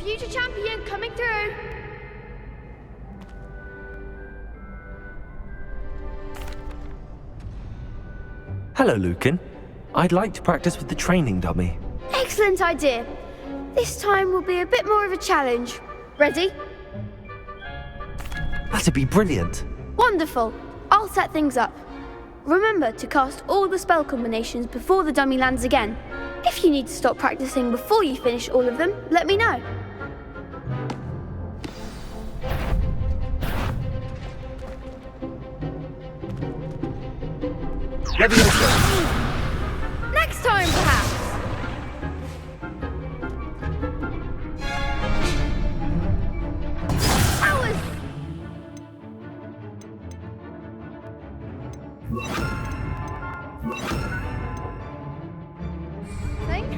Future champion coming through. Hello, Lucan. I'd like to practice with the training dummy. Excellent idea. This time will be a bit more of a challenge. Ready? That'd be brilliant. Wonderful. I'll set things up. Remember to cast all the spell combinations before the dummy lands again. If you need to stop practicing before you finish all of them, let me know. Next time, perhaps. Hours. Think.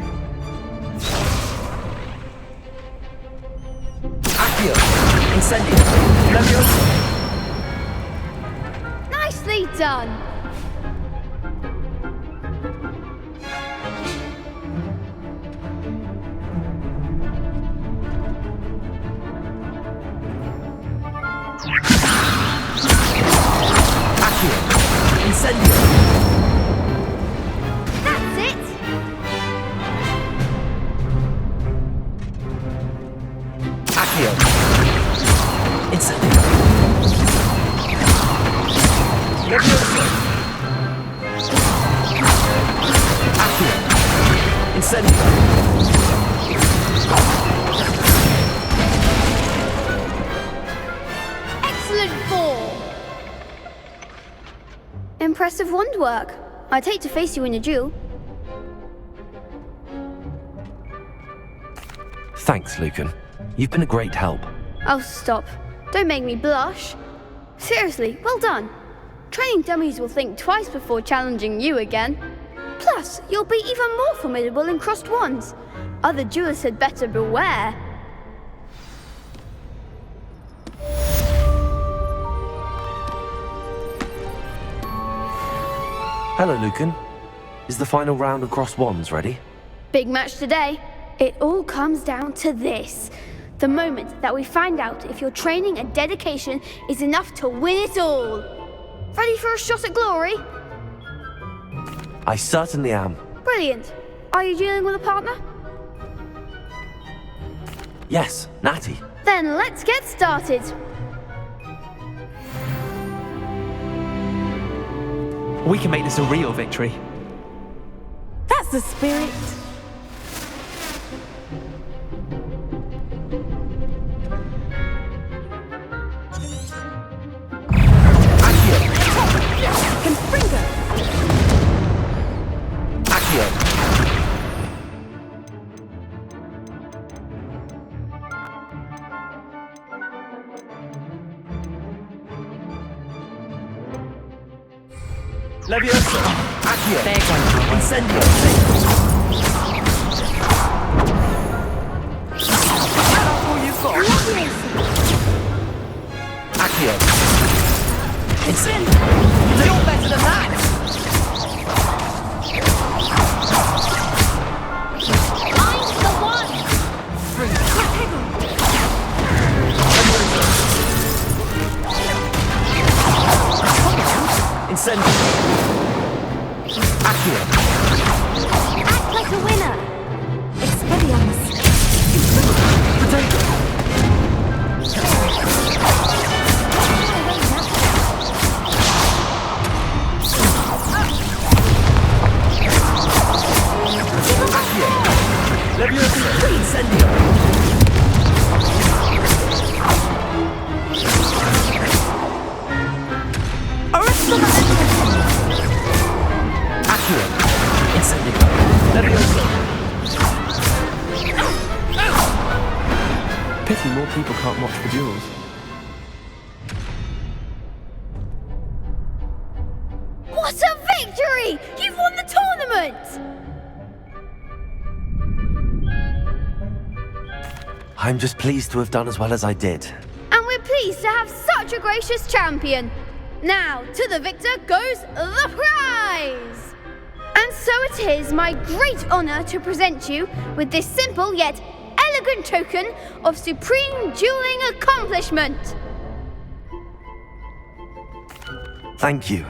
Accio! Incendio! Leviosa! Nicely done. Incendio! That's it! Accio! Incendio! Leviosa! Accio! Incendio! Excellent form! Impressive wand work. I'd hate to face you in a duel. Thanks, Lucan. You've been a great help. Oh, stop. Don't make me blush. Seriously, well done. Training dummies will think twice before challenging you again. Plus, you'll be even more formidable in crossed wands. Other duelists had better beware. Hello, Lucan. Is the final round of crossed wands ready? Big match today. It all comes down to this. The moment that we find out if your training and dedication is enough to win it all. Ready for a shot at glory? I certainly am. Brilliant. Are you dealing with a partner? Yes, Natty. Then let's get started. We can make this a real victory. That's the spirit. Confringo. Accio. Leviosa! Accio. Incendio! That's all you've got! Accio. Incendio! You're better than that! I'm the one! Incendio! Accio. Act like a winner! Expelliarmus. Potato! Accio. Leviosa! Incendio! Accio. Incendio! Leviosa! Pity more people can't watch the duels. What a victory! You've won the tournament! I'm just pleased to have done as well as I did. And we're pleased to have such a gracious champion. Now, to the victor goes the prize! And so it is my great honor to present you with this simple yet elegant token of supreme dueling accomplishment. Thank you.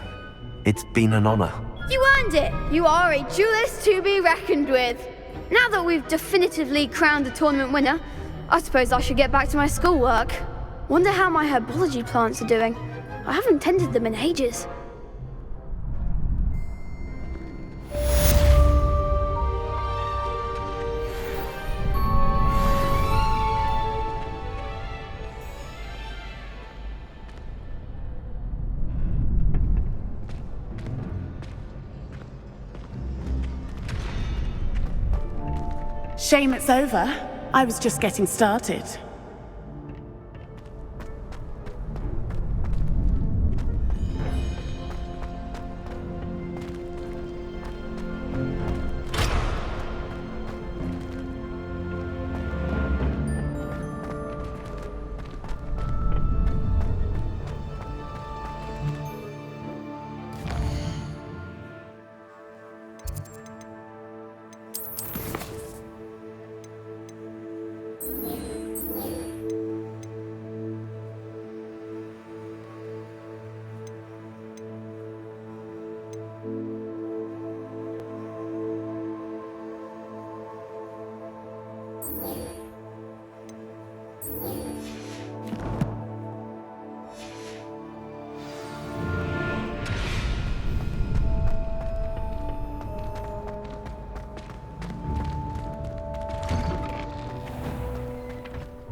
It's been an honor. You earned it. You are a duelist to be reckoned with. Now that we've definitively crowned the tournament winner, I suppose I should get back to my schoolwork. Wonder how my herbology plants are doing. I haven't tended them in ages. Shame it's over. I was just getting started.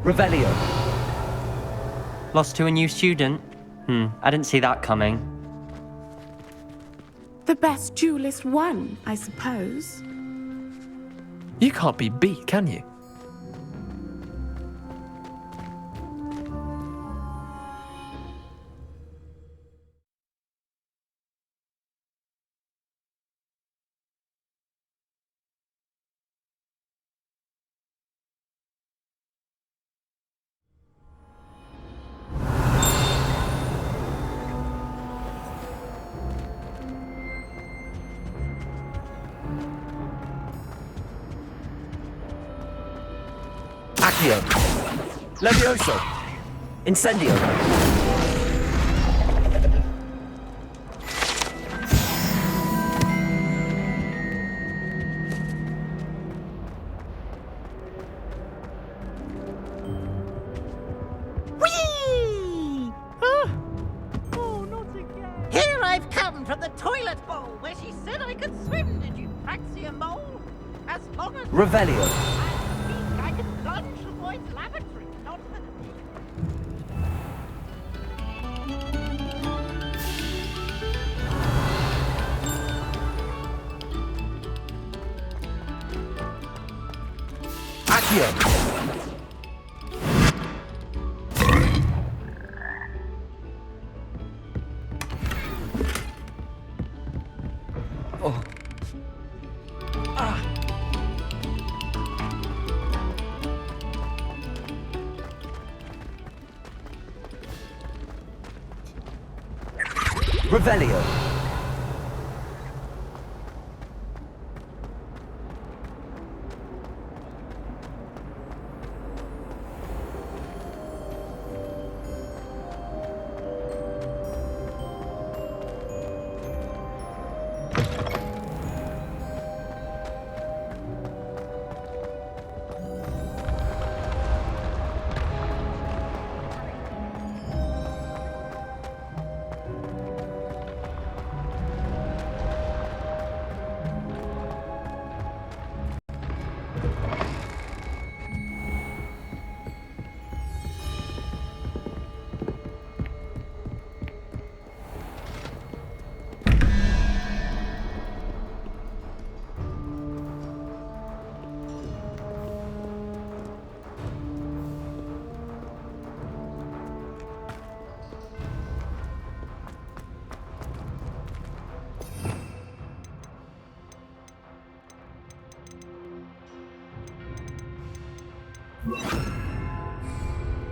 Revelio. Lost to a new student? I didn't see that coming. The best duelist won, I suppose. You can't be beat, can you? Accio. Levioso! Incendio! Whee! Oh, not again. Here I've come from the toilet bowl where she said I could swim, did you, Praxia Mole? As long as Revelio! I speak, I can plunge the boy's lavatory, not the... Accio! Revelio!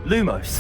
Lumos!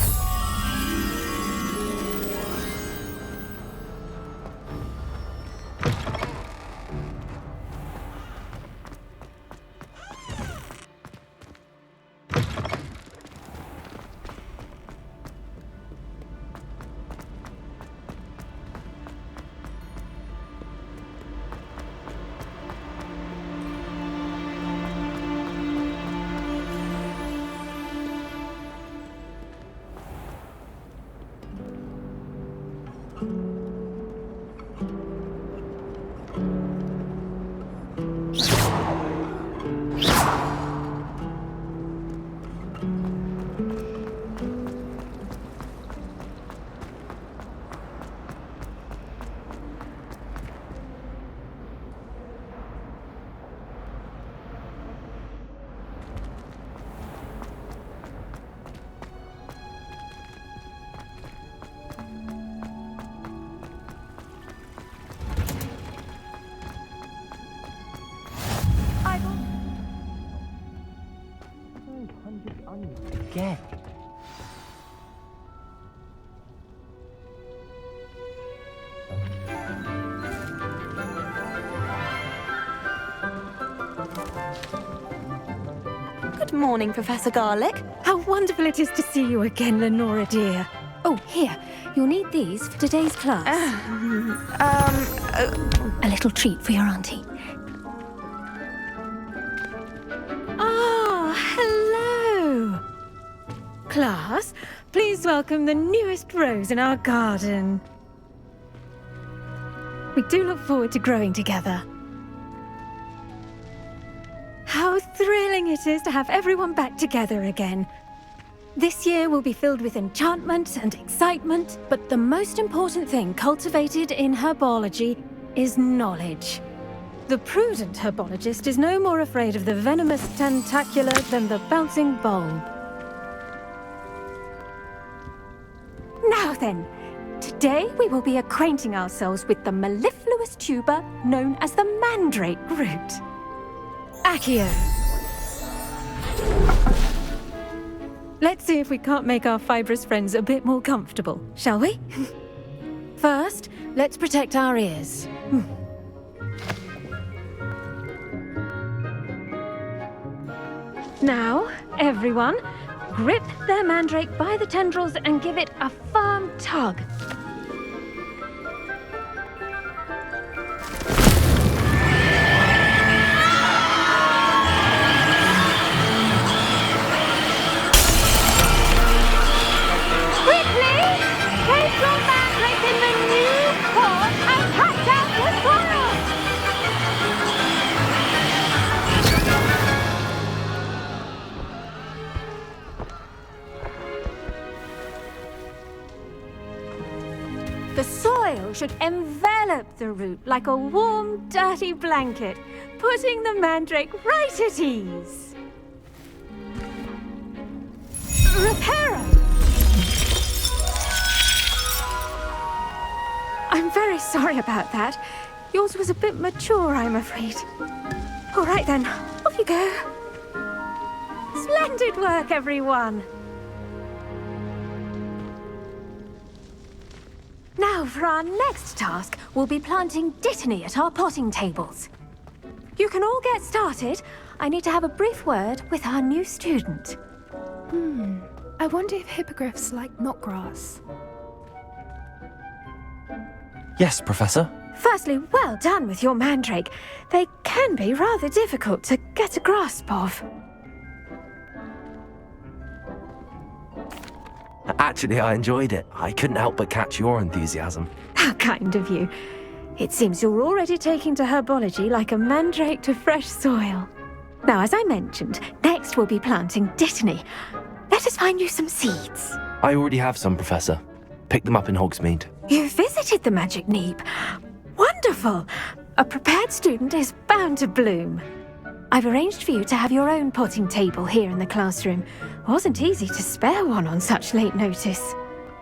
Again. Good morning, Professor Garlick. How wonderful it is to see you again, Lenora dear. Oh, here. You'll need these for today's class. A little treat for your auntie. Ah, hello. Class, please welcome the newest rose in our garden. We do look forward to growing together. How thrilling it is to have everyone back together again. This year will be filled with enchantment and excitement, but the most important thing cultivated in herbology is knowledge. The prudent herbologist is no more afraid of the venomous tentacula than the bouncing bulb. Now then, today we will be acquainting ourselves with the mellifluous tuber known as the mandrake root. Accio. Let's see if we can't make our fibrous friends a bit more comfortable, shall we? First, let's protect our ears. Now, everyone, grip their mandrake by the tendrils and give it a firm tug. Quickly, place your mandrake in the new pot and cut out the soil. The soil should envelop the root like a warm, dirty blanket, putting the mandrake right at ease. Reparo! I'm very sorry about that. Yours was a bit mature, I'm afraid. All right then, off you go. Splendid work, everyone. Now, for our next task, we'll be planting Dittany at our potting tables. You can all get started. I need to have a brief word with our new student. I wonder if hippogriffs like knotgrass. Yes, Professor. Firstly, well done with your mandrake. They can be rather difficult to get a grasp of. Actually, I enjoyed it. I couldn't help but catch your enthusiasm. How kind of you. It seems you're already taking to herbology like a mandrake to fresh soil. Now, as I mentioned, next we'll be planting Dittany. Let us find you some seeds. I already have some, Professor. Picked them up in Hogsmeade. You visited the Magic Neep. Wonderful! A prepared student is bound to bloom. I've arranged for you to have your own potting table here in the classroom. Wasn't easy to spare one on such late notice.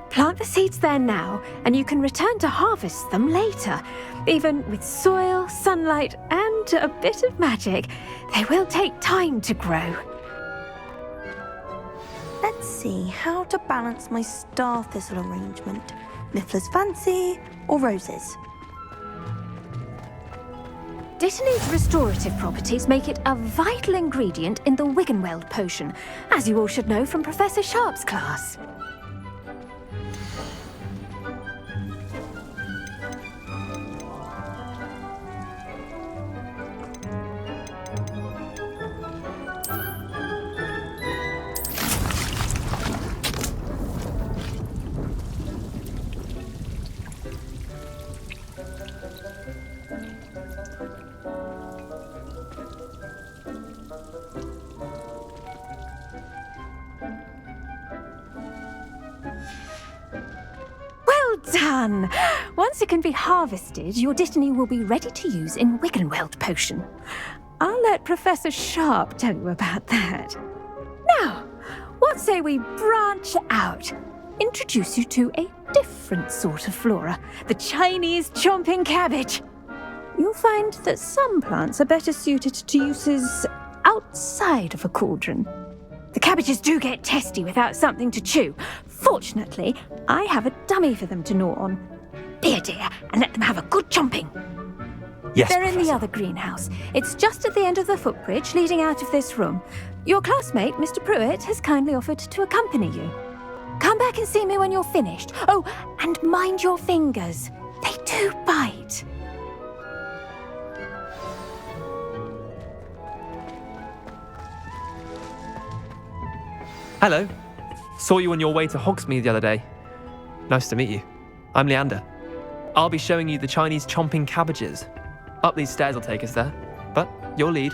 Plant the seeds there now, and you can return to harvest them later. Even with soil, sunlight, and a bit of magic, they will take time to grow. Let's see how to balance my star thistle arrangement. Niffler's Fancy or roses? Dittany's restorative properties make it a vital ingredient in the Wiggenweld potion, as you all should know from Professor Sharp's class. Done! Once it can be harvested, your Dittany will be ready to use in Wiggenweld potion. I'll let Professor Sharp tell you about that. Now, what say we branch out? Introduce you to a different sort of flora, the Chinese chomping cabbage. You'll find that some plants are better suited to uses outside of a cauldron. The cabbages do get testy without something to chew. Fortunately, I have a dummy for them to gnaw on. Be a dear and let them have a good chomping. Yes, They're in the Professor. other greenhouse. It's just at the end of the footbridge leading out of this room. Your classmate, Mr. Pruitt, has kindly offered to accompany you. Come back and see me when you're finished. Oh, and mind your fingers. They do bite. Hello. Saw you on your way to Hogsmeade the other day. Nice to meet you. I'm Leander. I'll be showing you the Chinese chomping cabbages. Up these stairs will take us there, but your lead.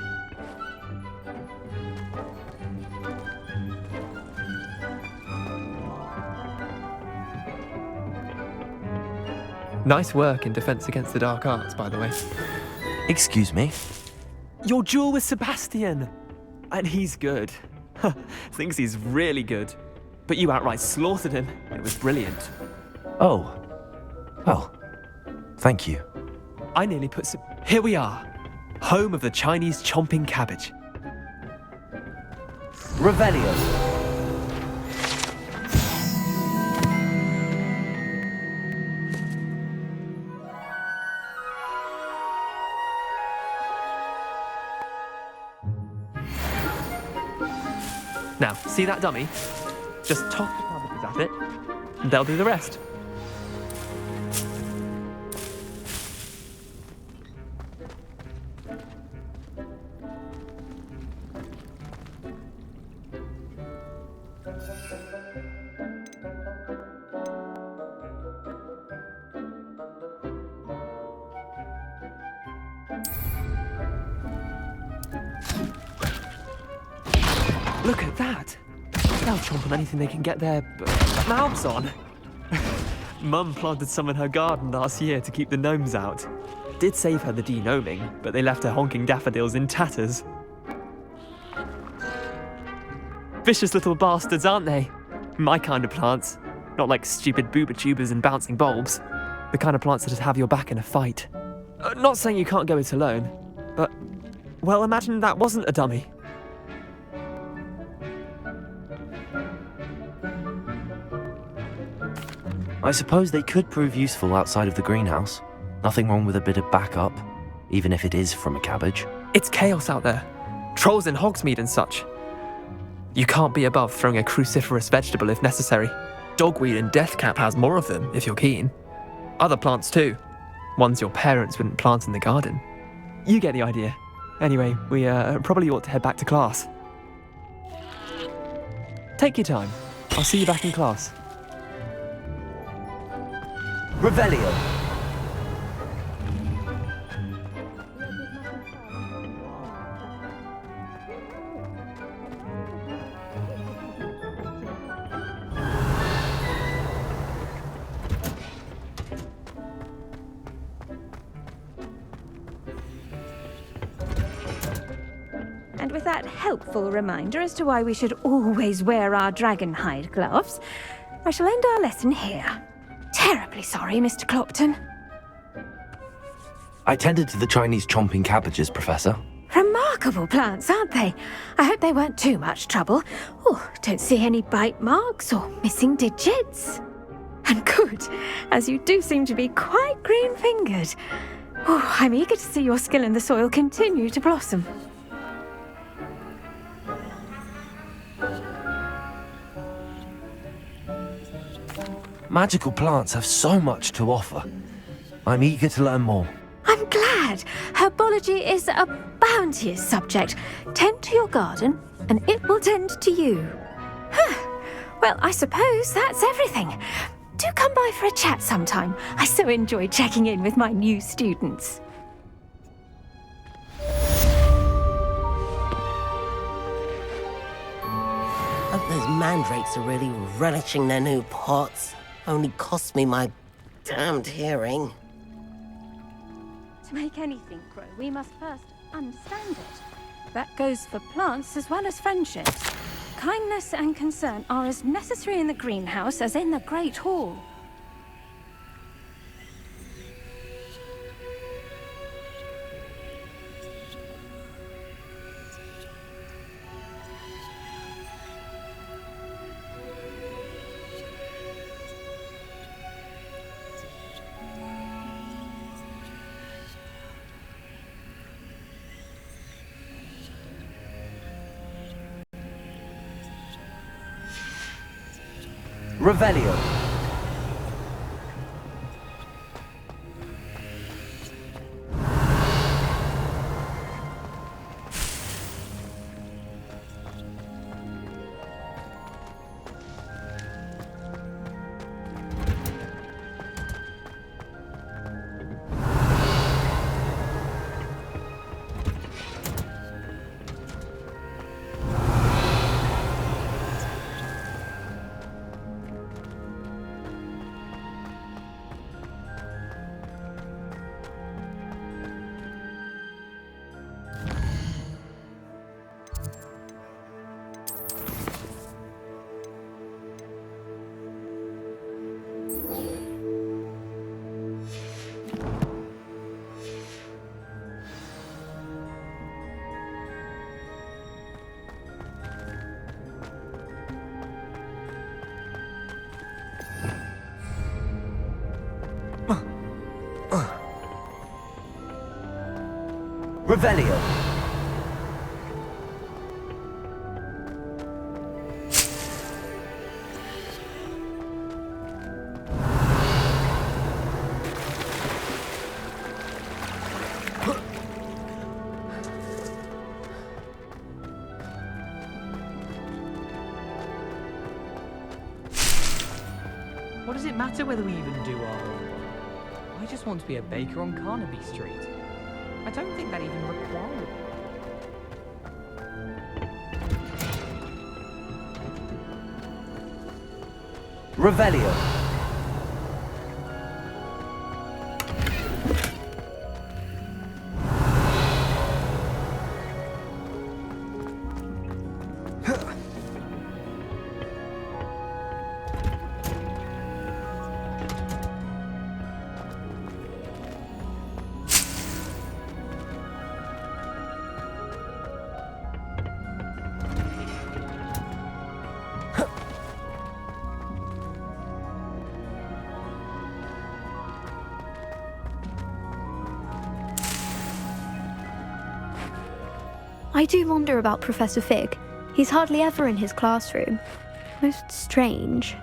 Nice work in Defense Against the Dark Arts, by the way. Excuse me? Your duel with Sebastian! And he's good. Thinks he's really good. But you outright slaughtered him. It was brilliant. Oh. Well, thank you. I nearly put some... Here we are. Home of the Chinese chomping cabbage. Revelio. Now, see that dummy? Just toss the cabbages at it, and they'll do the rest. Look at that! They'll chomp on anything they can get their mouths on. Mum planted some in her garden last year to keep the gnomes out. Did save her the de-gnoming, but they left her honking daffodils in tatters. Vicious little bastards, aren't they? My kind of plants. Not like stupid booba tubers and bouncing bulbs. The kind of plants that just have your back in a fight. Not saying you can't go it alone, but, well, imagine that wasn't a dummy. I suppose they could prove useful outside of the greenhouse. Nothing wrong with a bit of backup, even if it is from a cabbage. It's chaos out there. Trolls in Hogsmeade and such. You can't be above throwing a cruciferous vegetable if necessary. Dogweed and deathcap has more of them, if you're keen. Other plants too. Ones your parents wouldn't plant in the garden. You get the idea. Anyway, we probably ought to head back to class. Take your time. I'll see you back in class. Revelio! And with that helpful reminder as to why we should always wear our dragonhide gloves, I shall end our lesson here. Terribly sorry, Mr. Clopton. I tended to the Chinese chomping cabbages, Professor. Remarkable plants, aren't they? I hope they weren't too much trouble. Oh, don't see any bite marks or missing digits. And good, as you do seem to be quite green-fingered. Oh, I'm eager to see your skill in the soil continue to blossom. Magical plants have so much to offer. I'm eager to learn more. I'm glad. Herbology is a bounteous subject. Tend to your garden, and it will tend to you. Well, I suppose that's everything. Do come by for a chat sometime. I so enjoy checking in with my new students. Hope those mandrakes are really relishing their new pots. Only cost me my damned hearing. To make anything grow, we must first understand it. That goes for plants as well as friendships. Kindness and concern are as necessary in the greenhouse as in the Great Hall. Revelio. Revelio. What does it matter whether we even do our homework? I just want to be a baker on Carnaby Street. I don't think that even requires. Revelio. I do wonder about Professor Fig. He's hardly ever in his classroom. Most strange.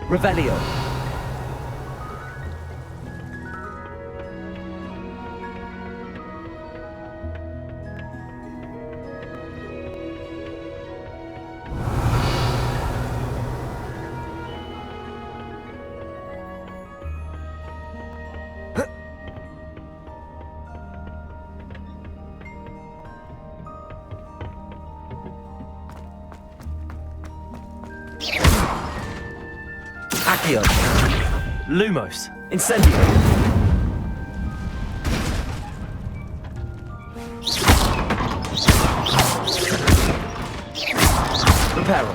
Revelio. Accio. Lumos. Incendio. Reparo.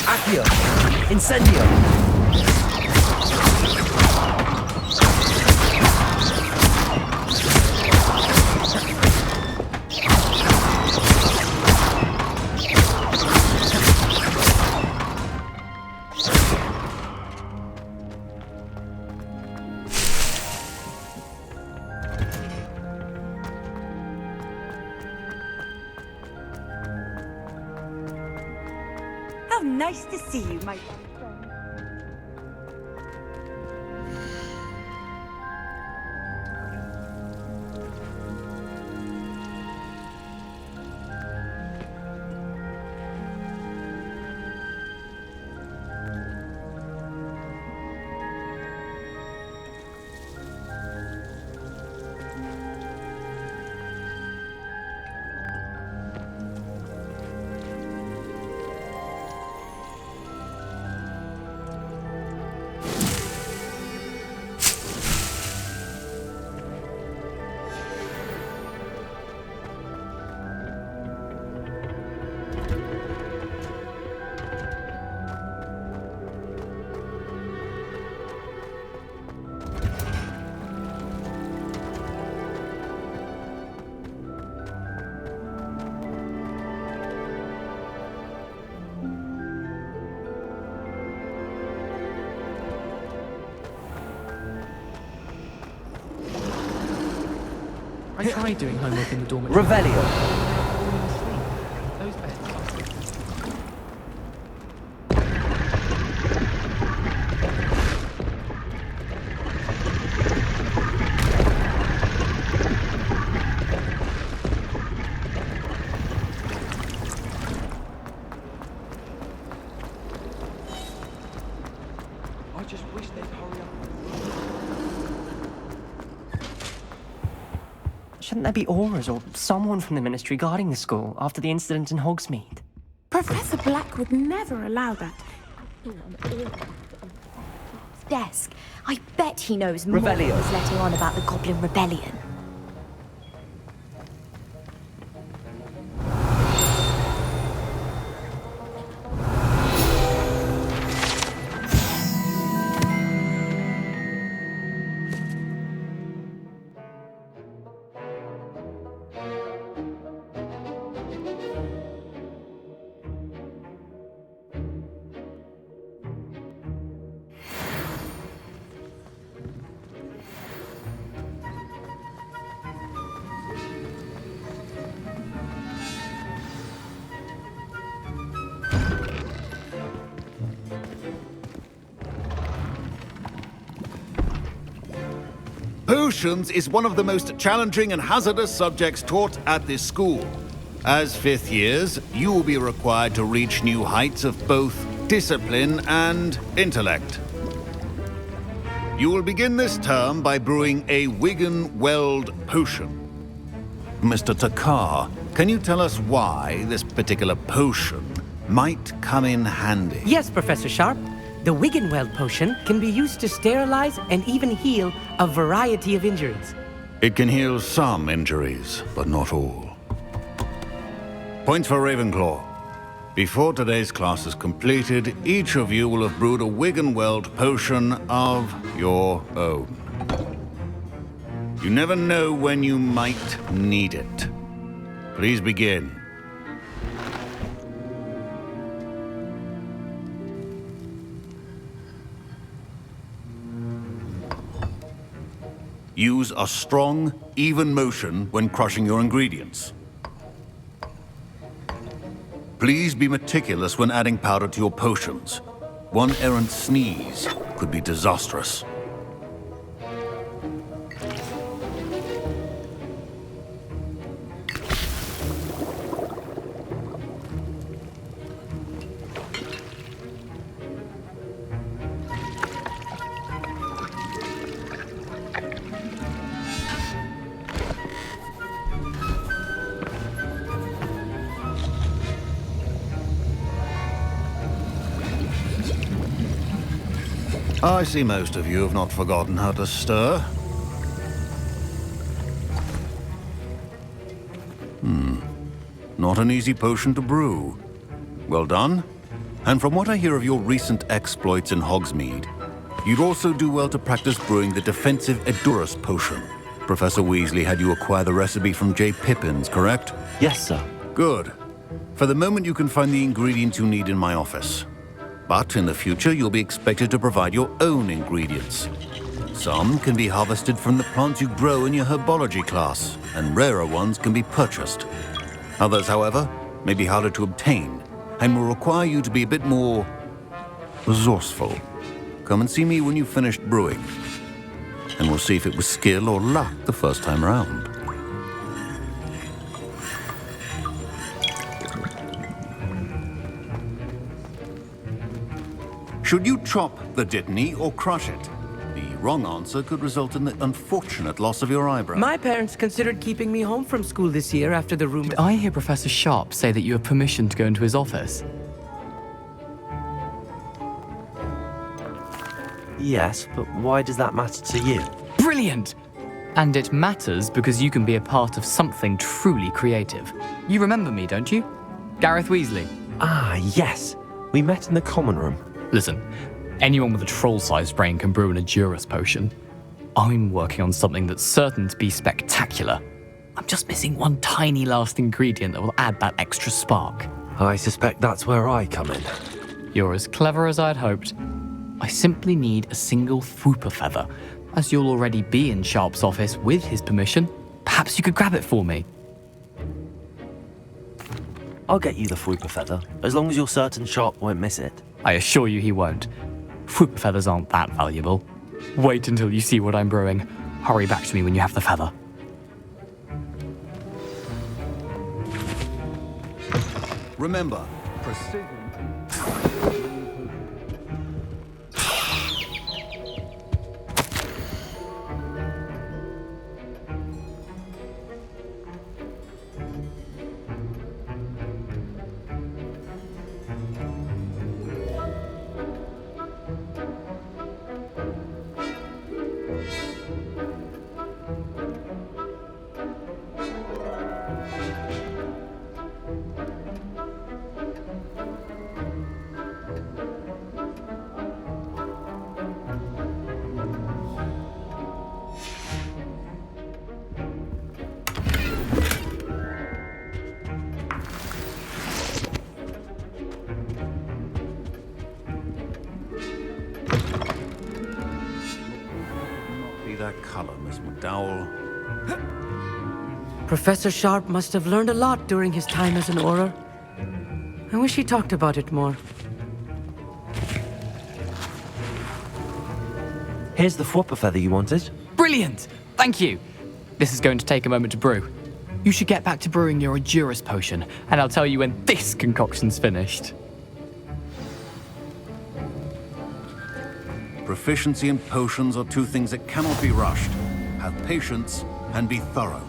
Accio. Incendio. How nice to see you, my friend. I tried doing homework in the dormitory. Revelio. Those beds. I just wish they'd hurry up. Shouldn't there be auras or someone from the ministry guarding the school after the incident in Hogsmeade? Professor Black would never allow that. Desk. I bet he knows more than Revelio. was letting on about the Goblin Rebellion. Potions is one of the most challenging and hazardous subjects taught at this school. As fifth years, you will be required to reach new heights of both discipline and intellect. You will begin this term by brewing a Wigan-Weld potion. Mr. Takar, can you tell us why this particular potion might come in handy? Yes, Professor Sharp. The Wigan-Weld potion can be used to sterilize and even heal a variety of injuries. It can heal some injuries, but not all. Points for Ravenclaw. Before today's class is completed, each of you will have brewed a Wigan-Weld potion of your own. You never know when you might need it. Please begin. Use a strong, even motion when crushing your ingredients. Please be meticulous when adding powder to your potions. One errant sneeze could be disastrous. I see most of you have not forgotten how to stir. Not an easy potion to brew. Well done. And from what I hear of your recent exploits in Hogsmeade, you'd also do well to practice brewing the defensive Edurus potion. Professor Weasley had you acquire the recipe from J. Pippins, correct? Yes, sir. Good. For the moment, you can find the ingredients you need in my office. But in the future, you'll be expected to provide your own ingredients. Some can be harvested from the plants you grow in your herbology class, and rarer ones can be purchased. Others, however, may be harder to obtain, and will require you to be a bit more resourceful. Come and see me when you've finished brewing, and we'll see if it was skill or luck the first time around. Should you chop the Dittany or crush it? The wrong answer could result in the unfortunate loss of your eyebrow. My parents considered keeping me home from school this year after the rumor. Did I hear Professor Sharp say that you have permission to go into his office? Yes, but why does that matter to you? Brilliant! And it matters because you can be a part of something truly creative. You remember me, don't you? Gareth Weasley. Ah, yes. We met in the common room. Listen, anyone with a troll-sized brain can brew an Edurus potion. I'm working on something that's certain to be spectacular. I'm just missing one tiny last ingredient that will add that extra spark. I suspect that's where I come in. You're as clever as I'd hoped. I simply need a single Fwooper feather. As you'll already be in Sharp's office with his permission, perhaps you could grab it for me. I'll get you the Fwooper feather, as long as you're certain Sharp won't miss it. I assure you he won't. Fwooper feathers aren't that valuable. Wait until you see what I'm brewing. Hurry back to me when you have the feather. Remember, precision. That color, Miss McDowell. Professor Sharp must have learned a lot during his time as an Auror. I wish he talked about it more. Here's the Fwooper feather you wanted. Brilliant! Thank you! This is going to take a moment to brew. You should get back to brewing your Endurus potion, and I'll tell you when this concoction's finished. Proficiency and potions are two things that cannot be rushed. Have patience and be thorough.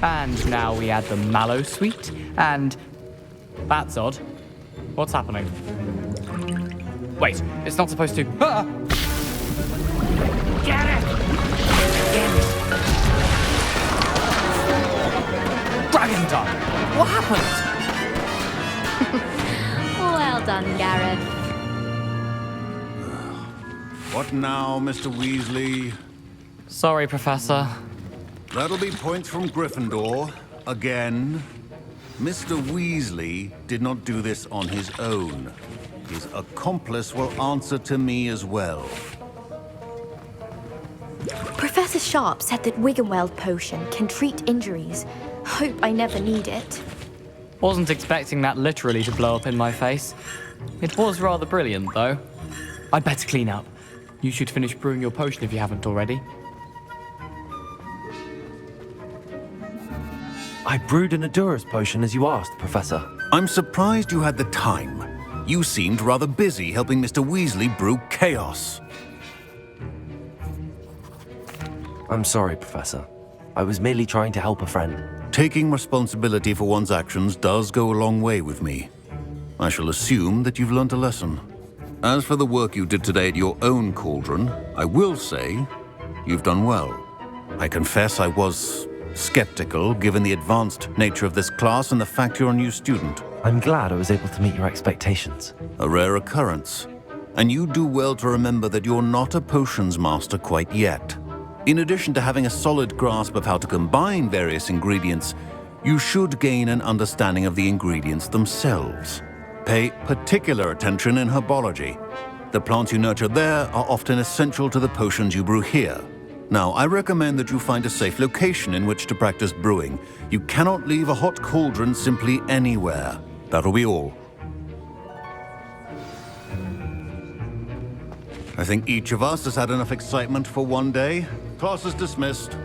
And now we add the mallow sweet, and... That's odd. What's happening? Wait, it's not supposed to... Ah! Get it! Dragon Dog! What happened? Well done, Gareth. What now, Mr. Weasley? Sorry, Professor. That'll be points from Gryffindor. Again. Mr. Weasley did not do this on his own. His accomplice will answer to me as well. Professor Sharp said that Wiggenweld potion can treat injuries. Hope I never need it. Wasn't expecting that literally to blow up in my face. It was rather brilliant, though. I'd better clean up. You should finish brewing your potion if you haven't already. I brewed an Endurus potion as you asked, Professor. I'm surprised you had the time. You seemed rather busy helping Mr. Weasley brew chaos. I'm sorry, Professor. I was merely trying to help a friend. Taking responsibility for one's actions does go a long way with me. I shall assume that you've learnt a lesson. As for the work you did today at your own cauldron, I will say you've done well. I confess I was skeptical, given the advanced nature of this class and the fact you're a new student. I'm glad I was able to meet your expectations. A rare occurrence. And you do well to remember that you're not a potions master quite yet. In addition to having a solid grasp of how to combine various ingredients, you should gain an understanding of the ingredients themselves. Pay particular attention in herbology. The plants you nurture there are often essential to the potions you brew here. Now, I recommend that you find a safe location in which to practice brewing. You cannot leave a hot cauldron simply anywhere. That'll be all. I think each of us has had enough excitement for one day. Class is dismissed.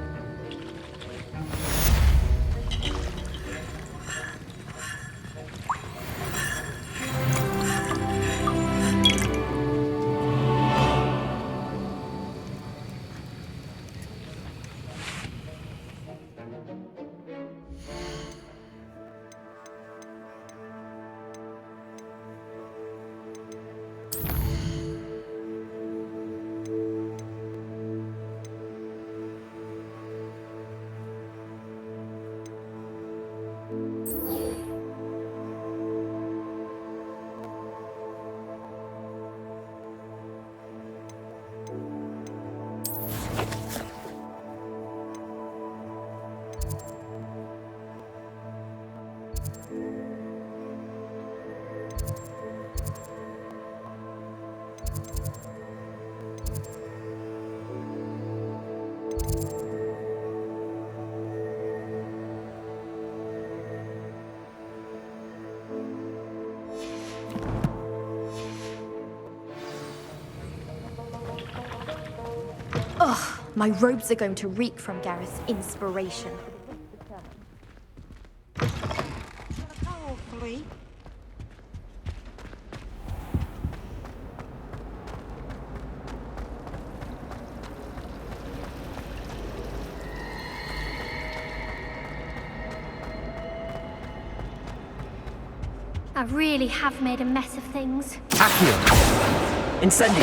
Ugh, my robes are going to reek from Gareth's inspiration. I really have made a mess of things. Accio! Incendio!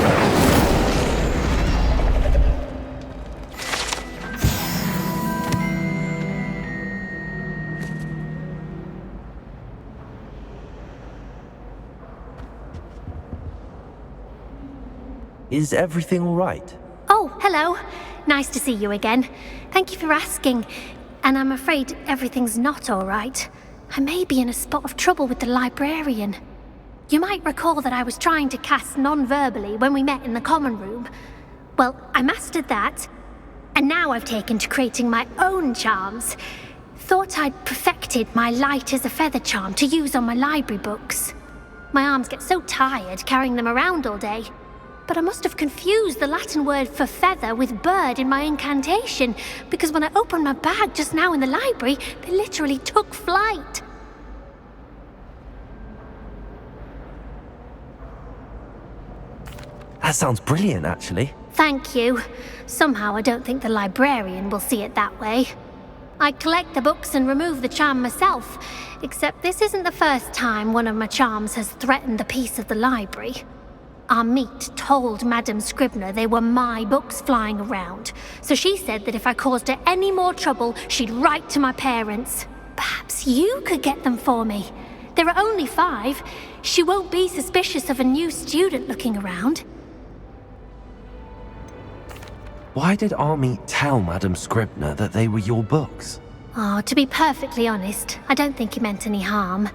Is everything all right? Oh, hello. Nice to see you again. Thank you for asking. And I'm afraid everything's not all right. I may be in a spot of trouble with the librarian. You might recall that I was trying to cast non-verbally when we met in the common room. Well, I mastered that. And now I've taken to creating my own charms. Thought I'd perfected my light as a feather charm to use on my library books. My arms get so tired carrying them around all day. But I must have confused the Latin word for feather with bird in my incantation, because when I opened my bag just now in the library, they literally took flight. That sounds brilliant, actually. Thank you. Somehow I don't think the librarian will see it that way. I collect the books and remove the charm myself, except this isn't the first time one of my charms has threatened the peace of the library. Our meet told Madame Scribner they were my books flying around, so she said that if I caused her any more trouble, she'd write to my parents. Perhaps you could get them for me. There are only 5. She won't be suspicious of a new student looking around. Why did Army tell Madame Scribner that they were your books? Oh, to be perfectly honest, I don't think he meant any harm.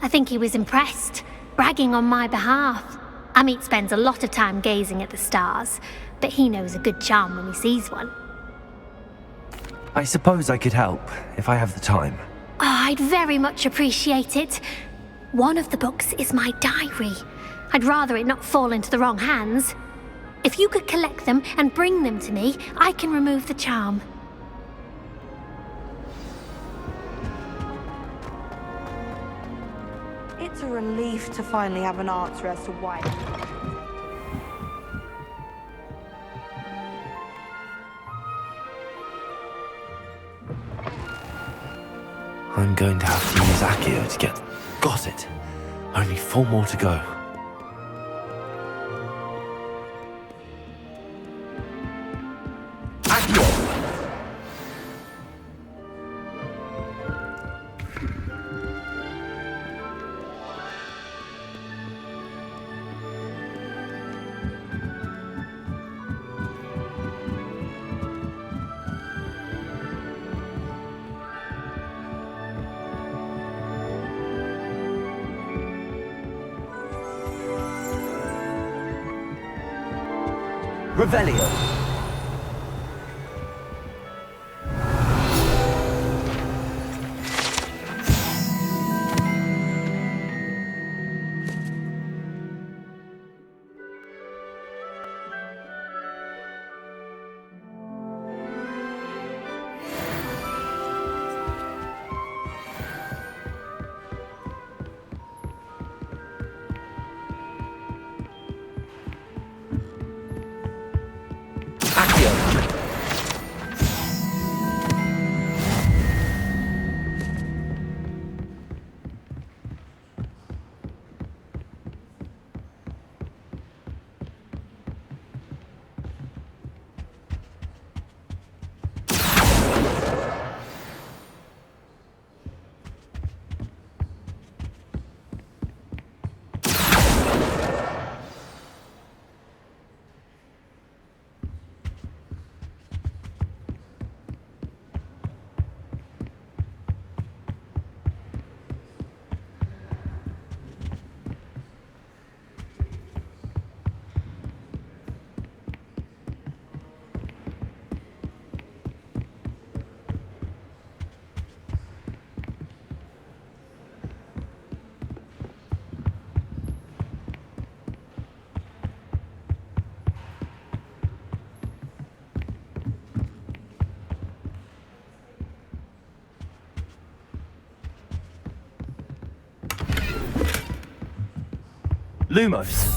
I think he was impressed, bragging on my behalf. Amit spends a lot of time gazing at the stars, but he knows a good charm when he sees one. I suppose I could help, if I have the time. Oh, I'd very much appreciate it. One of the books is my diary. I'd rather it not fall into the wrong hands. If you could collect them and bring them to me, I can remove the charm. It's a relief to finally have an answer as to why. I'm going to have to use Accio to get... Got it! Only 4 more to go. Revelio. Lumos.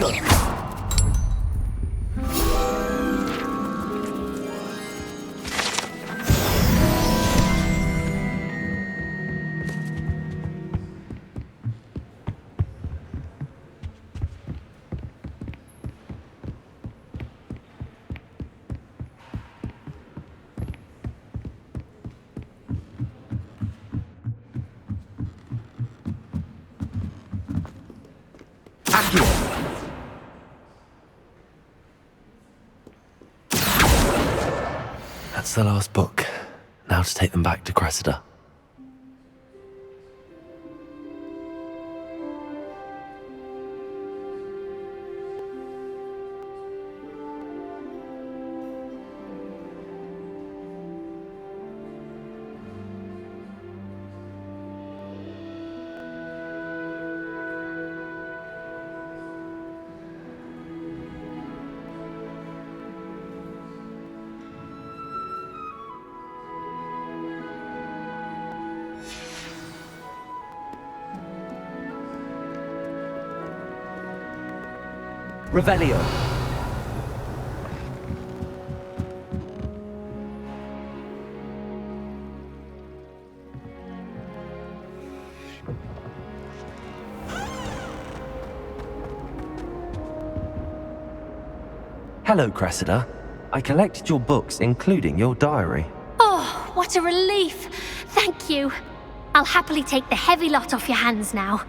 Very good. That's the last book. Now to take them back to Cressida. Revelio. Hello, Cressida. I collected your books, including your diary. Oh, what a relief. Thank you. I'll happily take the heavy lot off your hands now.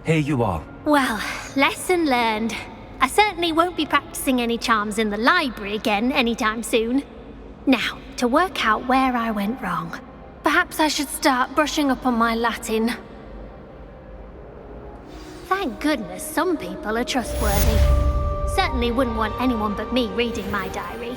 Here you are. Well, lesson learned. I certainly won't be practicing any charms in the library again anytime soon. Now, to work out where I went wrong. Perhaps I should start brushing up on my Latin. Thank goodness some people are trustworthy. Certainly wouldn't want anyone but me reading my diary.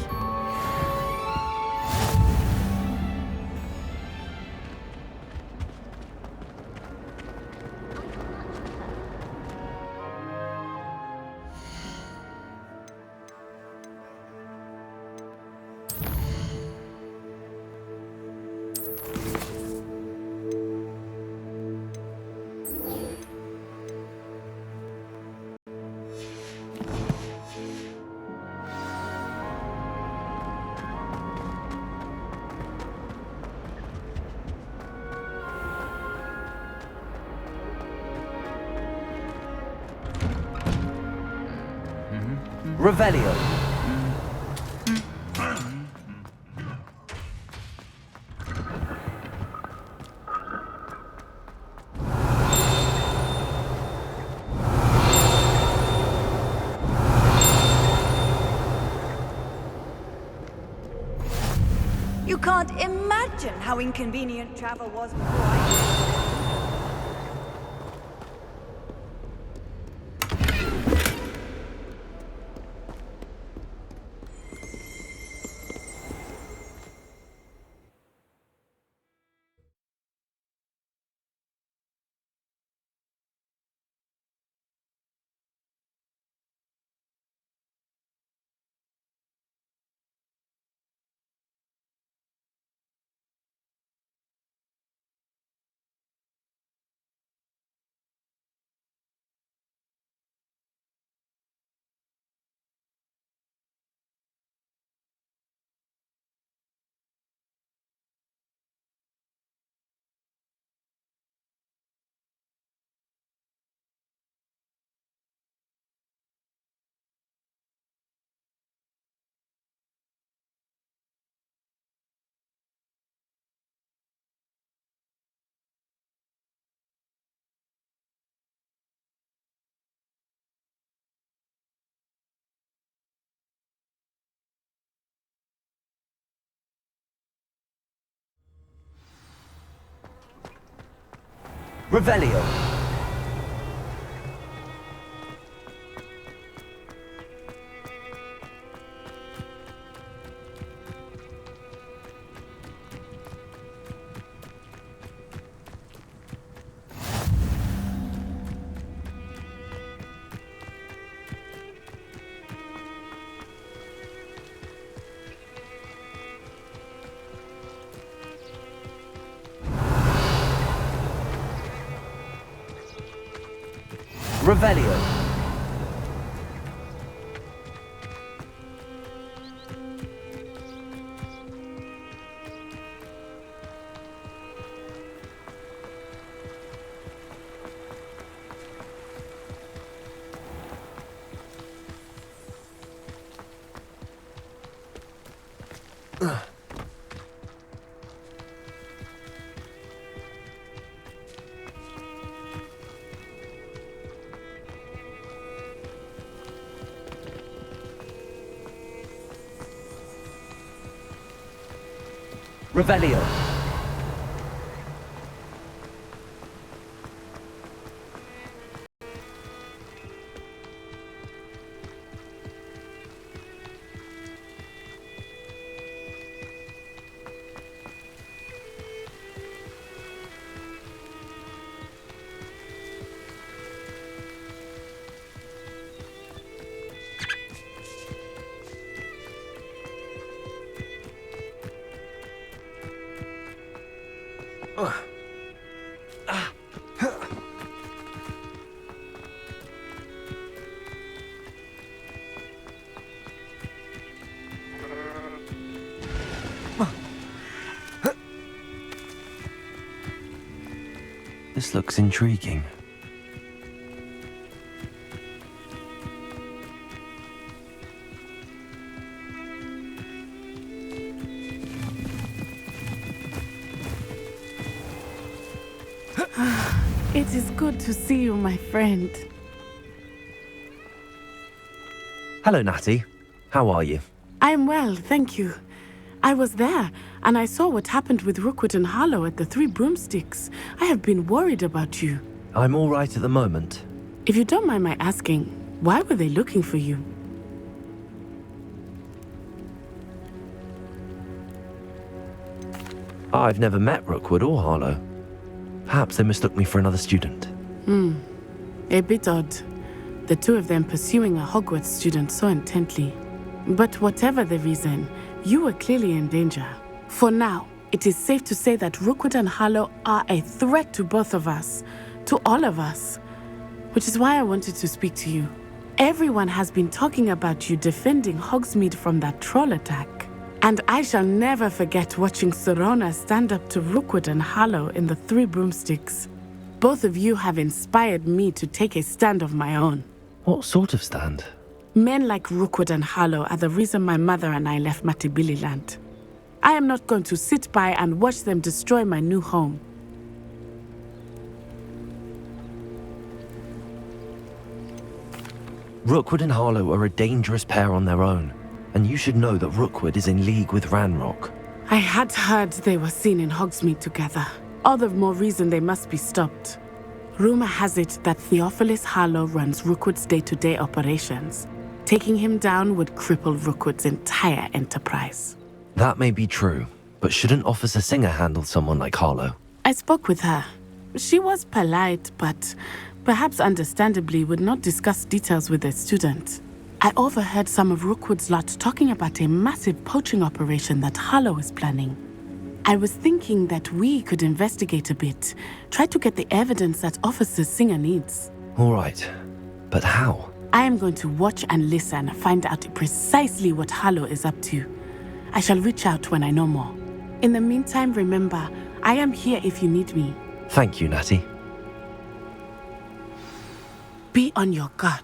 Revelio. You can't imagine how inconvenient travel was before I... Revelio. Revelio. Revelio. This looks intriguing. It is good to see you, my friend. Hello, Natty. How are you? I'm well, thank you. I was there, and I saw what happened with Rookwood and Harlow at the Three Broomsticks. I have been worried about you. I'm all right at the moment. If you don't mind my asking, why were they looking for you? I've never met Rookwood or Harlow. Perhaps they mistook me for another student. A bit odd. The two of them pursuing a Hogwarts student so intently. But whatever the reason, you were clearly in danger. For now, it is safe to say that Rookwood and Harlow are a threat to both of us, to all of us. Which is why I wanted to speak to you. Everyone has been talking about you defending Hogsmeade from that troll attack. And I shall never forget watching Serona stand up to Rookwood and Harlow in the Three Broomsticks. Both of you have inspired me to take a stand of my own. What sort of stand? Men like Rookwood and Harlow are the reason my mother and I left Matibili land. I am not going to sit by and watch them destroy my new home. Rookwood and Harlow are a dangerous pair on their own, and you should know that Rookwood is in league with Ranrock. I had heard they were seen in Hogsmeade together. All the more reason they must be stopped. Rumor has it that Theophilus Harlow runs Rookwood's day-to-day operations. Taking him down would cripple Rookwood's entire enterprise. That may be true, but shouldn't Officer Singer handle someone like Harlow? I spoke with her. She was polite, but perhaps understandably would not discuss details with a student. I overheard some of Rookwood's lot talking about a massive poaching operation that Harlow is planning. I was thinking that we could investigate a bit, try to get the evidence that Officer Singer needs. All right, but how? I am going to watch and listen, find out precisely what Harlow is up to. I shall reach out when I know more. In the meantime, remember, I am here if you need me. Thank you, Natty. Be on your guard.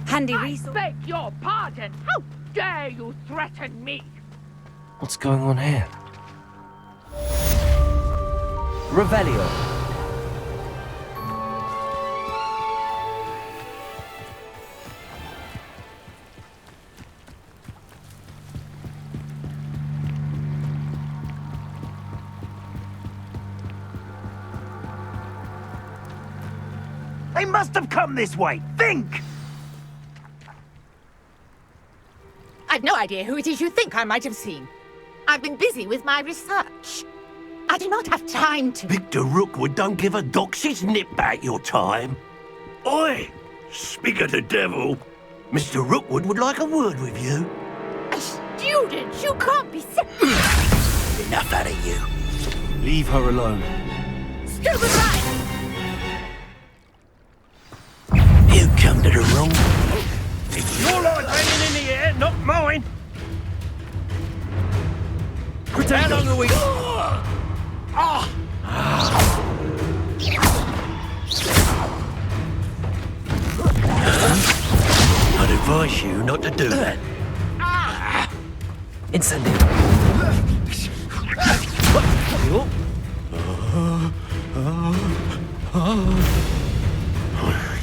Handy I resource. beg your pardon. How dare you threaten me? What's going on here? Revelio. They must have come this way. Think! I've no idea who it is you think I might have seen. I've been busy with my research. I do not have time to... Victor Rookwood don't give a doxy's nip back your time. Oi! Speak of the devil. Mr. Rookwood would like a word with you. A student? You can't be... Enough out of you. Leave her alone. Stupid rat! You come to the wrong... It's your life hanging in the air, not mine! How long are we... I'd advise you not to do that. Incendio.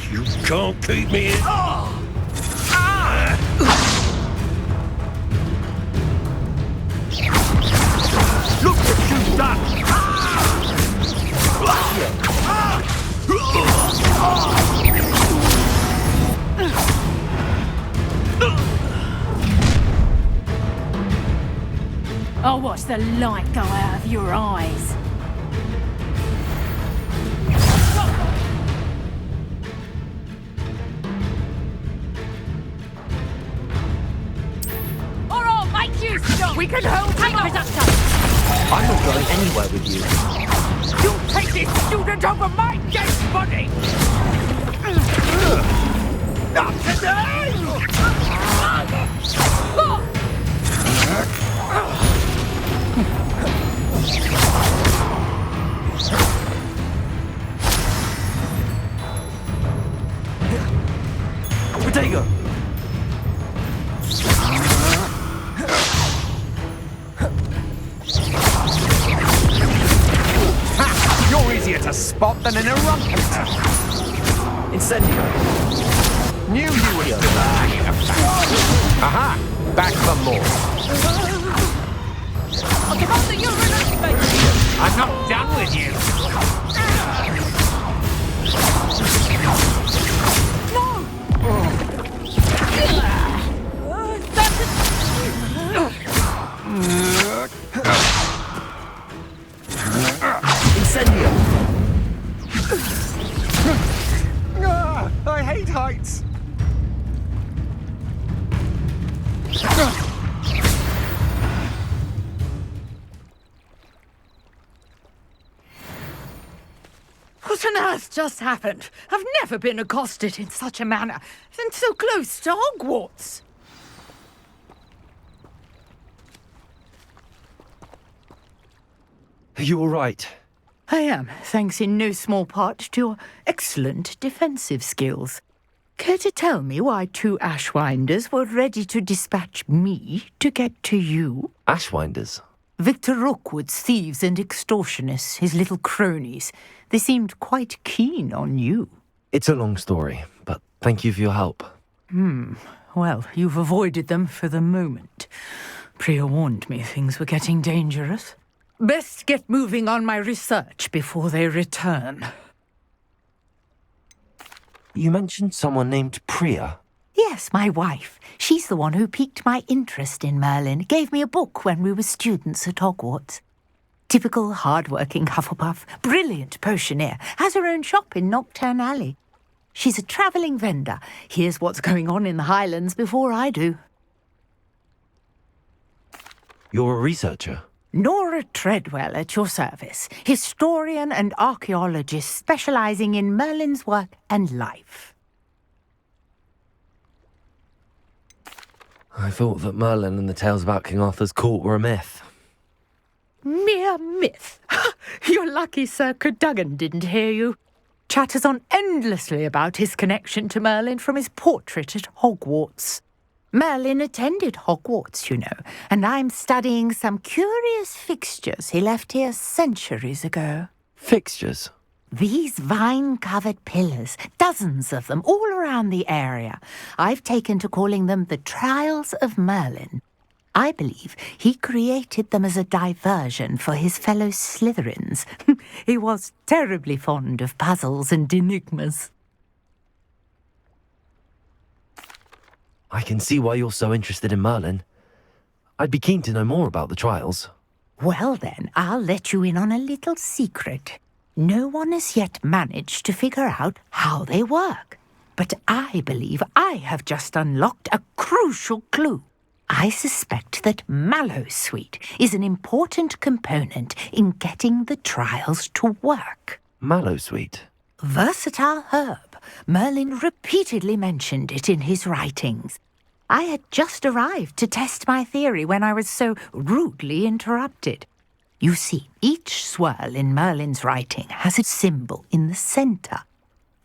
You can't keep me in... Look what you've done! I'll watch the light go out of your eyes. Or I'll make you stop! We can hold him up! I'm not going anywhere with you. You take this student over my dead body! Not today! Potato! You're easier to spot than an eruptor. Incendio. Knew you were still hanging about. Aha! Back for more. Commander, you're an I'm not done with you. Incendio. I hate heights. What on earth just happened? I've never been accosted in such a manner, and so close to Hogwarts. Are you all right? I am, thanks in no small part to your excellent defensive skills. Care to tell me why 2 Ashwinders were ready to dispatch me to get to you? Ashwinders? Victor Rookwood's thieves and extortionists, his little cronies. They seemed quite keen on you. It's a long story, but thank you for your help. Well, you've avoided them for the moment. Priya warned me things were getting dangerous. Best get moving on my research before they return. You mentioned someone named Priya. Yes, my wife. She's the one who piqued my interest in Merlin. Gave me a book when we were students at Hogwarts. Typical hard-working Hufflepuff, brilliant potioneer, has her own shop in Nocturne Alley. She's a travelling vendor. Hears what's going on in the Highlands before I do. You're a researcher? Nora Treadwell at your service, historian and archaeologist specialising in Merlin's work and life. I thought that Merlin and the tales about King Arthur's court were a myth. Mere myth. You're lucky Sir Cadogan didn't hear you. Chatters on endlessly about his connection to Merlin from his portrait at Hogwarts. Merlin attended Hogwarts, you know, and I'm studying some curious fixtures he left here centuries ago. Fixtures? These vine-covered pillars, dozens of them, all around the area. I've taken to calling them the Trials of Merlin. I believe he created them as a diversion for his fellow Slytherins. He was terribly fond of puzzles and enigmas. I can see why you're so interested in Merlin. I'd be keen to know more about the trials. Well then, I'll let you in on a little secret. No one has yet managed to figure out how they work. But I believe I have just unlocked a crucial clue. I suspect that Mallowsweet is an important component in getting the trials to work. Mallowsweet. Versatile herb. Merlin repeatedly mentioned it in his writings. I had just arrived to test my theory when I was so rudely interrupted. You see, each swirl in Merlin's writing has a symbol in the centre.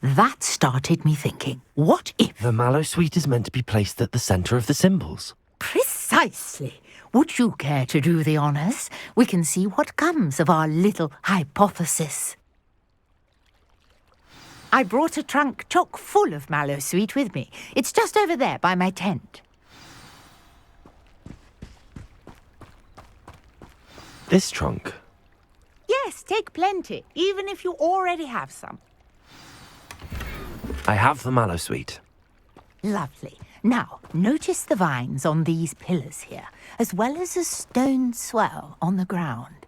That started me thinking, what if... The Mallowsweet is meant to be placed at the centre of the symbols. Precisely. Would you care to do the honours? We can see what comes of our little hypothesis. I brought a trunk chock full of Mallowsweet with me. It's just over there by my tent. This trunk? Yes, take plenty, even if you already have some. I have the Mallowsweet. Lovely. Now, notice the vines on these pillars here, as well as a stone swell on the ground.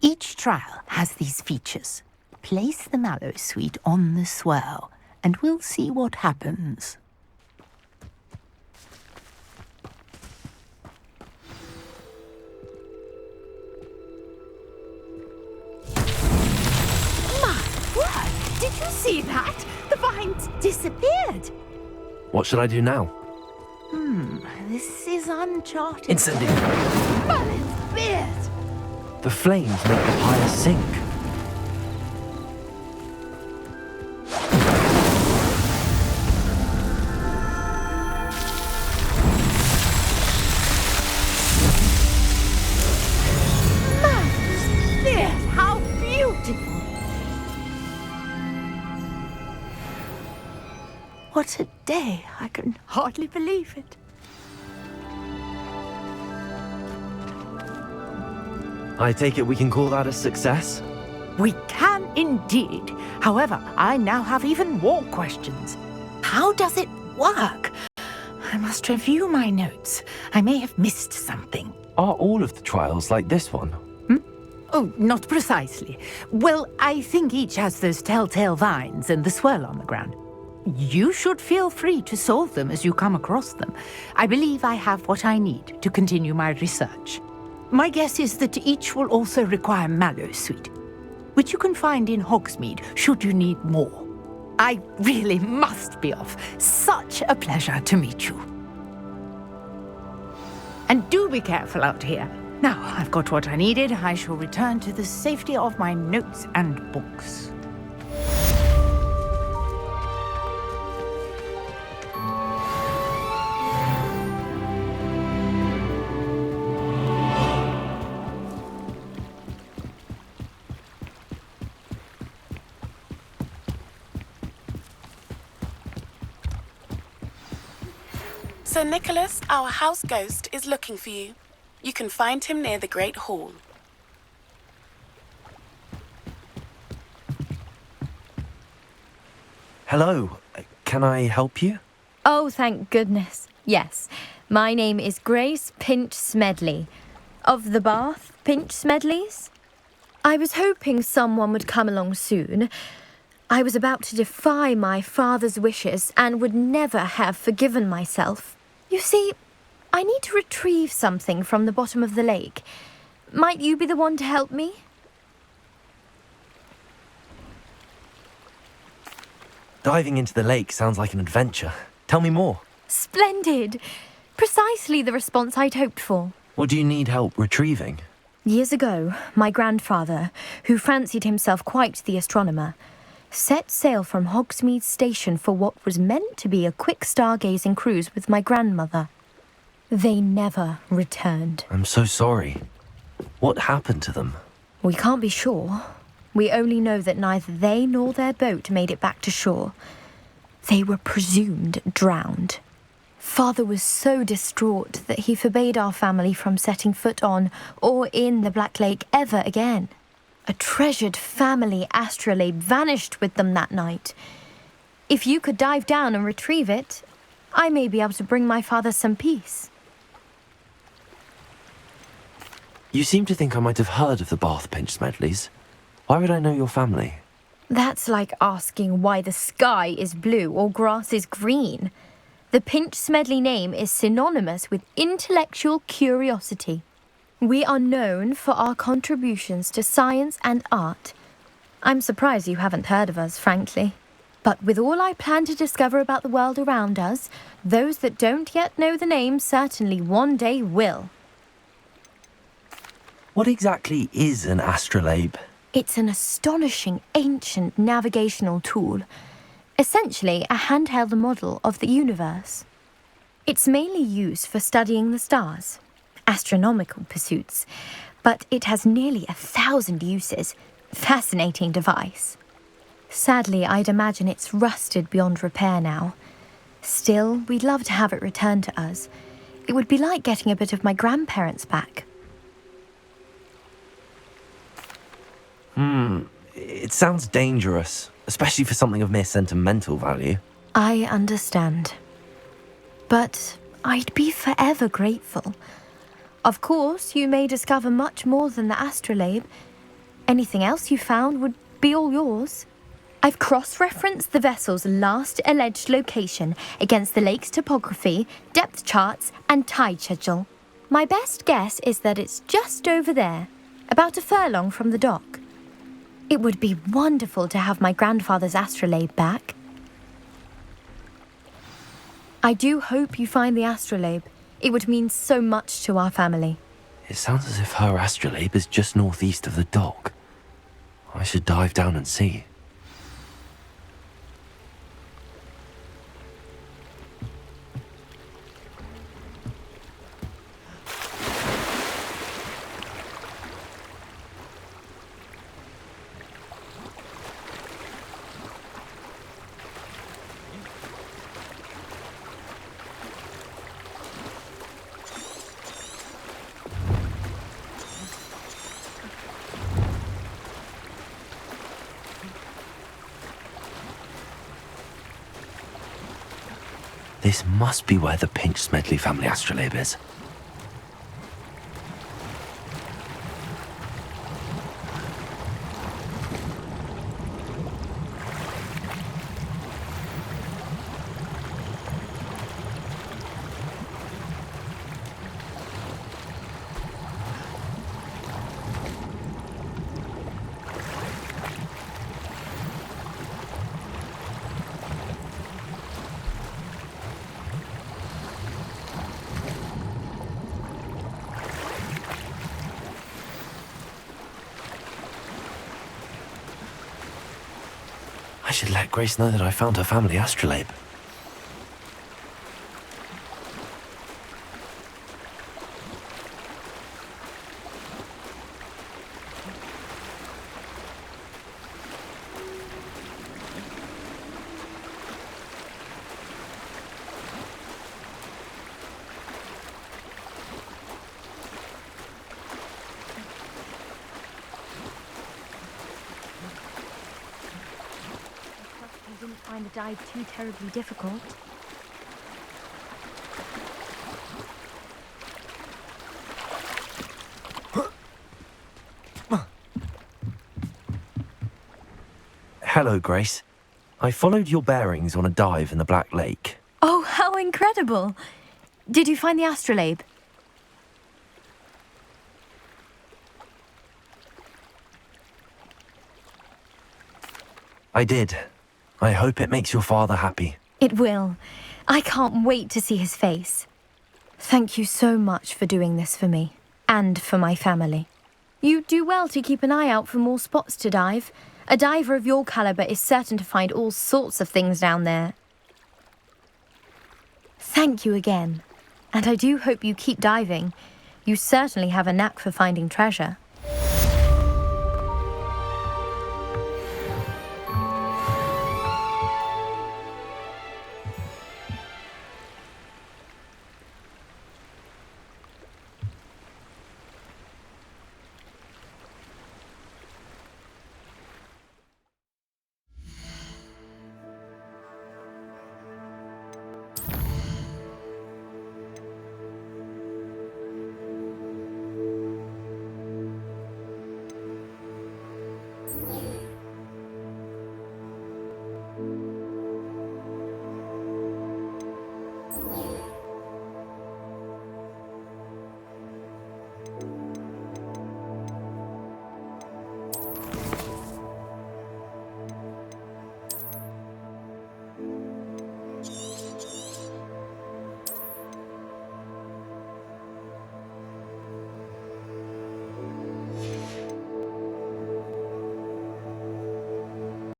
Each trial has these features. Place the Mallowsweet on the swell, and we'll see what happens. My word! Did you see that? The vines disappeared. What should I do now? This is uncharted. Incendiary. Merlin's beard! The flames make the pyre sink. Merlin's beard! How beautiful! What a day! I can hardly believe it. I take it we can call that a success? We can indeed. However, I now have even more questions. How does it work? I must review my notes. I may have missed something. Are all of the trials like this one? Oh, not precisely. Well, I think each has those telltale vines and the swirl on the ground. You should feel free to solve them as you come across them. I believe I have what I need to continue my research. My guess is that each will also require Mallowsweet, which you can find in Hogsmeade should you need more. I really must be off. Such a pleasure to meet you. And do be careful out here. Now I've got what I needed, I shall return to the safety of my notes and books. Sir Nicholas, our house ghost, is looking for you. You can find him near the Great Hall. Hello. Can I help you? Oh, thank goodness. Yes. My name is Grace Pinch Smedley. Of the Bath Pinch Smedleys. I was hoping someone would come along soon. I was about to defy my father's wishes and would never have forgiven myself. You see, I need to retrieve something from the bottom of the lake. Might you be the one to help me? Diving into the lake sounds like an adventure. Tell me more. Splendid! Precisely the response I'd hoped for. What do you need help retrieving? Years ago, my grandfather, who fancied himself quite the astronomer, set sail from Hogsmeade Station for what was meant to be a quick stargazing cruise with my grandmother. They never returned. I'm so sorry. What happened to them? We can't be sure. We only know that neither they nor their boat made it back to shore. They were presumed drowned. Father was so distraught that he forbade our family from setting foot on or in the Black Lake ever again. A treasured family astrolabe vanished with them that night. If you could dive down and retrieve it, I may be able to bring my father some peace. You seem to think I might have heard of the Bath Pinch Smedleys. Why would I know your family? That's like asking why the sky is blue or grass is green. The Pinch Smedley name is synonymous with intellectual curiosity. We are known for our contributions to science and art. I'm surprised you haven't heard of us, frankly. But with all I plan to discover about the world around us, those that don't yet know the name certainly one day will. What exactly is an astrolabe? It's an astonishing ancient navigational tool, essentially a handheld model of the universe. It's mainly used for studying the stars, astronomical pursuits, but it has nearly 1,000 uses. Fascinating device. Sadly, I'd imagine it's rusted beyond repair now. Still, we'd love to have it returned to us. It would be like getting a bit of my grandparents back. It sounds dangerous, especially for something of mere sentimental value. I understand. But I'd be forever grateful. Of course, you may discover much more than the astrolabe. Anything else you found would be all yours. I've cross-referenced the vessel's last alleged location against the lake's topography, depth charts, and tide schedule. My best guess is that it's just over there, about a furlong from the dock. It would be wonderful to have my grandfather's astrolabe back. I do hope you find the astrolabe. It would mean so much to our family. It sounds as if her astrolabe is just northeast of the dock. I should dive down and see. This must be where the Pinch Smedley family astrolabe is. I should let Grace know that I found her family astrolabe. You didn't find the dive too terribly difficult. Hello, Grace. I followed your bearings on a dive in the Black Lake. Oh, how incredible! Did you find the astrolabe? I did. I hope it makes your father happy. It will. I can't wait to see his face. Thank you so much for doing this for me, and for my family. You do well to keep an eye out for more spots to dive. A diver of your caliber is certain to find all sorts of things down there. Thank you again, and I do hope you keep diving. You certainly have a knack for finding treasure.